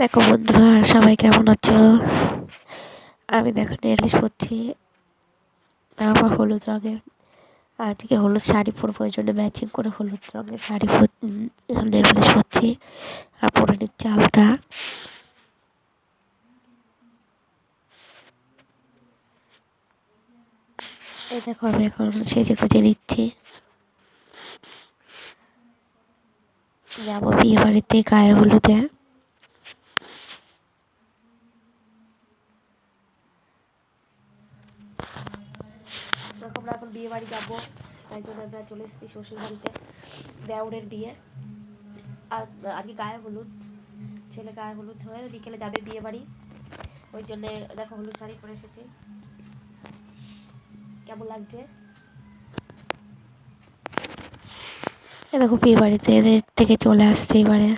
দেখো বন্ধুরা, সবাই কেমন আছো? আমি দেখো নেলপালিশ পরছি। আমার হলুদ রঙের আজকে হলুদ শাড়ি পরবো, ওই জন্য ম্যাচিং করে হলুদ রঙের শাড়ি নেলপালিশ পরছি আর পরে নিচ্ছি আলতা। এই দেখো আমি এখন সেজে গুজে নিচ্ছি, যাবো বিয়ে বাড়িতে গায়ে হলুদে। দেখো আমরা এখন বিয়ে বাড়ি যাবো, তাই জন্য আমরা চলে এসেছি শ্বশুর বাড়িতে। দেওরের বিয়ে, আর আজকে গায়ে হলুদ, ছেলে গায়ে হলুদ হয়ে বিকেলে যাবে বিয়ে বাড়ি। ওই জন্যে দেখো হলুদ শাড়ি পরে এসেছি। কেমন লাগছে? দেখো বিয়ে বাড়িতে থেকে চলে আসতে এবারে।